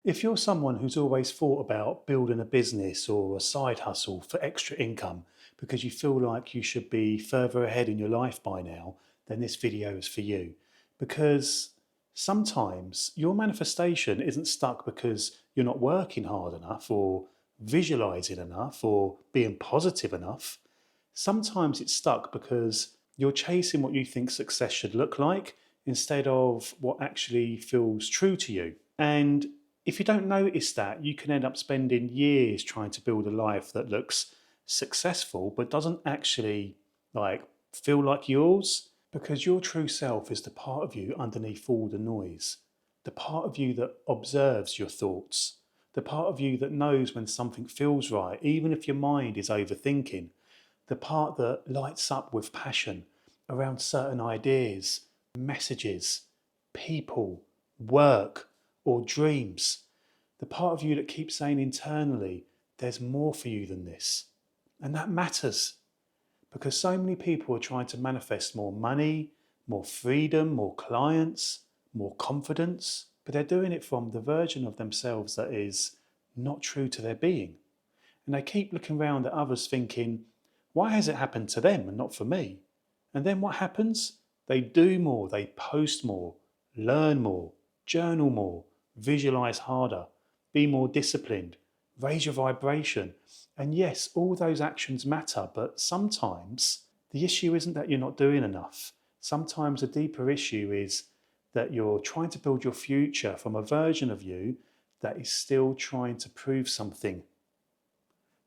If you're someone who's always thought about building a business or a side hustle for extra income because you feel like you should be further ahead in your life by now, then this video is for you. Because sometimes your manifestation isn't stuck because you're not working hard enough or visualizing enough or being positive enough. Sometimes it's stuck because you're chasing what you think success should look like instead of what actually feels true to you. And if you don't notice that, you can end up spending years trying to build a life that looks successful but doesn't actually like feel like yours, because your true self is the part of you underneath all the noise, the part of you that observes your thoughts, the part of you that knows when something feels right even if your mind is overthinking, the part that lights up with passion around certain ideas, messages, people, work, or dreams. The part of you that keeps saying internally, there's more for you than this. And that matters because so many people are trying to manifest more money, more freedom, more clients, more confidence, but they're doing it from the version of themselves that is not true to their being. And they keep looking around at others thinking, why has it happened to them and not for me? And then what happens? They do more, they post more, learn more, journal more, visualize harder, be more disciplined, raise your vibration. And yes, all those actions matter, but sometimes the issue isn't that you're not doing enough. Sometimes a deeper issue is that you're trying to build your future from a version of you that is still trying to prove something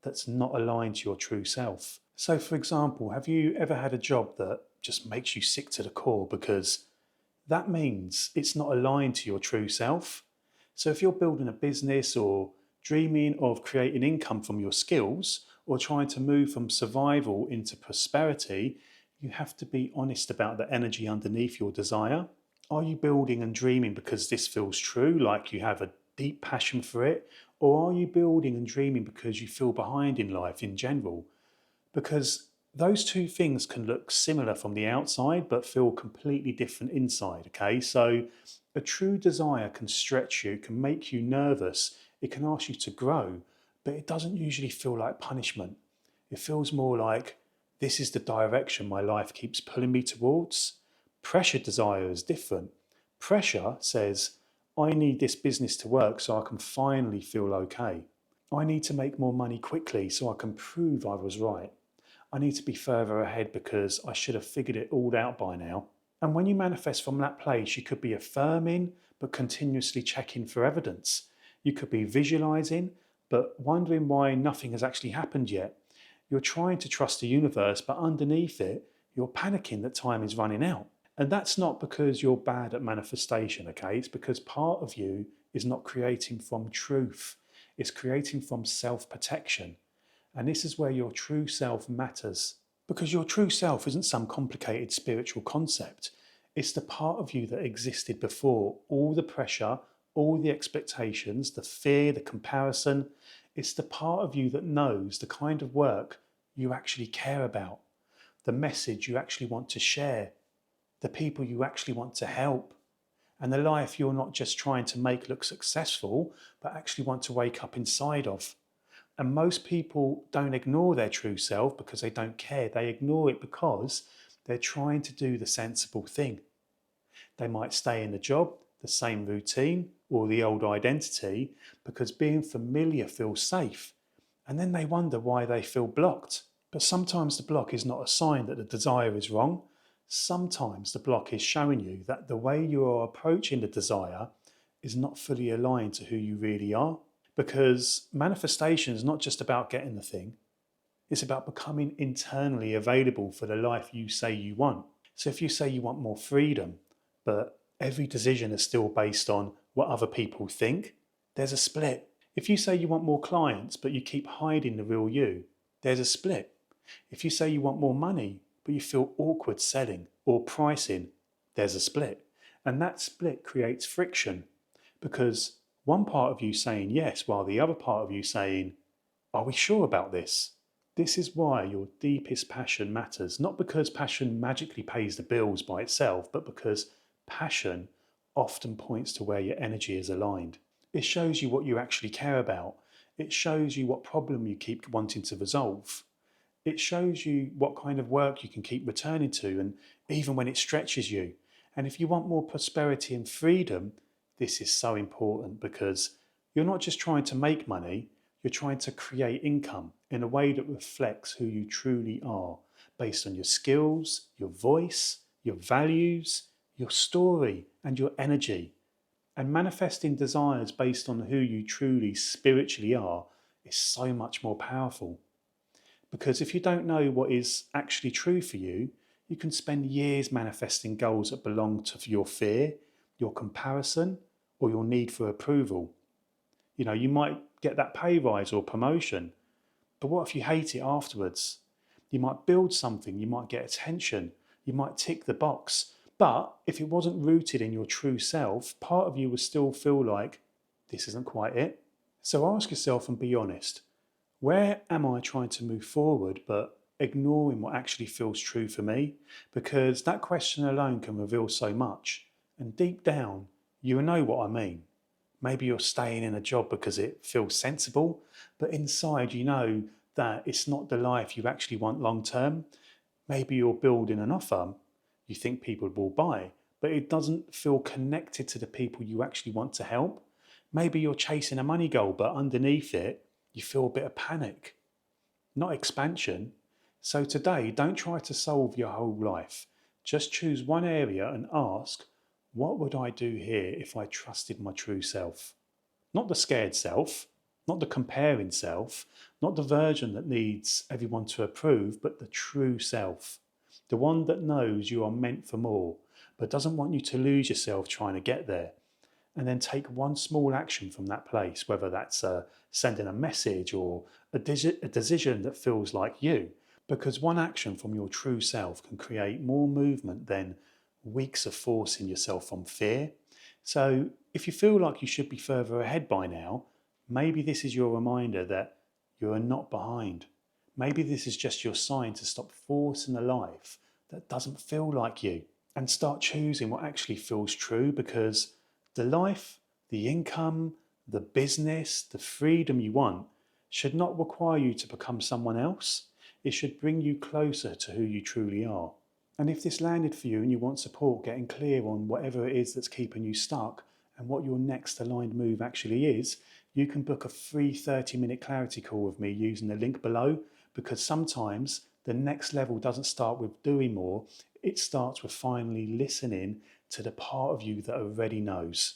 that's not aligned to your true self. So, for example, have you ever had a job that just makes you sick to the core because that means it's not aligned to your true self? So, if you're building a business or dreaming of creating income from your skills or trying to move from survival into prosperity, you have to be honest about the energy underneath your desire. Are you building and dreaming because this feels true, like you have a deep passion for it? Or are you building and dreaming because you feel behind in life in general? Because those two things can look similar from the outside but feel completely different inside, okay? So a true desire can stretch you, can make you nervous, it can ask you to grow, but it doesn't usually feel like punishment. It feels more like, this is the direction my life keeps pulling me towards. Pressure desire is different. Pressure says, I need this business to work so I can finally feel okay. I need to make more money quickly so I can prove I was right. I need to be further ahead because I should have figured it all out by now. And when you manifest from that place, you could be affirming but continuously checking for evidence. You could be visualizing but wondering why nothing has actually happened yet. You're trying to trust the universe, but underneath it, you're panicking that time is running out. And that's not because you're bad at manifestation, okay? It's because part of you is not creating from truth. It's creating from self-protection. And this is where your true self matters. Because your true self isn't some complicated spiritual concept. It's the part of you that existed before all the pressure, all the expectations, the fear, the comparison. It's the part of you that knows the kind of work you actually care about, the message you actually want to share, the people you actually want to help, and the life you're not just trying to make look successful, but actually want to wake up inside of. And most people don't ignore their true self because they don't care. They ignore it because they're trying to do the sensible thing. They might stay in the job, the same routine, or the old identity because being familiar feels safe. And then they wonder why they feel blocked. But sometimes the block is not a sign that the desire is wrong. Sometimes the block is showing you that the way you are approaching the desire is not fully aligned to who you really are. Because manifestation is not just about getting the thing, it's about becoming internally available for the life you say you want. So if you say you want more freedom, but every decision is still based on what other people think, there's a split. If you say you want more clients, but you keep hiding the real you, there's a split. If you say you want more money, but you feel awkward selling or pricing, there's a split. And that split creates friction because one part of you saying yes while the other part of you saying, are we sure about this? This is why your deepest passion matters, not because passion magically pays the bills by itself, but because passion often points to where your energy is aligned. It shows you what you actually care about. It shows you what problem you keep wanting to resolve. It shows you what kind of work you can keep returning to, and even when it stretches you. And if you want more prosperity and freedom, this is so important because you're not just trying to make money, you're trying to create income in a way that reflects who you truly are, based on your skills, your voice, your values, your story, and your energy. And manifesting desires based on who you truly spiritually are is so much more powerful. Because if you don't know what is actually true for you, you can spend years manifesting goals that belong to your fear, your comparison, or your need for approval. You might get that pay rise or promotion, but what if you hate it afterwards? You might build something, you might get attention, you might tick the box, but if it wasn't rooted in your true self, part of you will still feel like this isn't quite it. So ask yourself and be honest. Where am I trying to move forward but ignoring what actually feels true for me? Because that question alone can reveal so much. And deep down, you will know what I mean. Maybe you're staying in a job because it feels sensible, but inside you know that it's not the life you actually want long term. Maybe you're building an offer you think people will buy, but it doesn't feel connected to the people you actually want to help. Maybe you're chasing a money goal, but underneath it, you feel a bit of panic, not expansion. So today, don't try to solve your whole life. Just choose one area and ask, what would I do here if I trusted my true self? Not the scared self, not the comparing self, not the version that needs everyone to approve, but the true self. The one that knows you are meant for more, but doesn't want you to lose yourself trying to get there. And then take one small action from that place, whether that's sending a message or a decision that feels like you. Because one action from your true self can create more movement than weeks of forcing yourself from fear. So if you feel like you should be further ahead by now, maybe this is your reminder that you are not behind. Maybe this is just your sign to stop forcing a life that doesn't feel like you and start choosing what actually feels true, because the life, the income, the business, the freedom you want should not require you to become someone else. It should bring you closer to who you truly are. And if this landed for you and you want support getting clear on whatever it is that's keeping you stuck and what your next aligned move actually is, you can book a free 30-minute clarity call with me using the link below, because sometimes the next level doesn't start with doing more, it starts with finally listening to the part of you that already knows.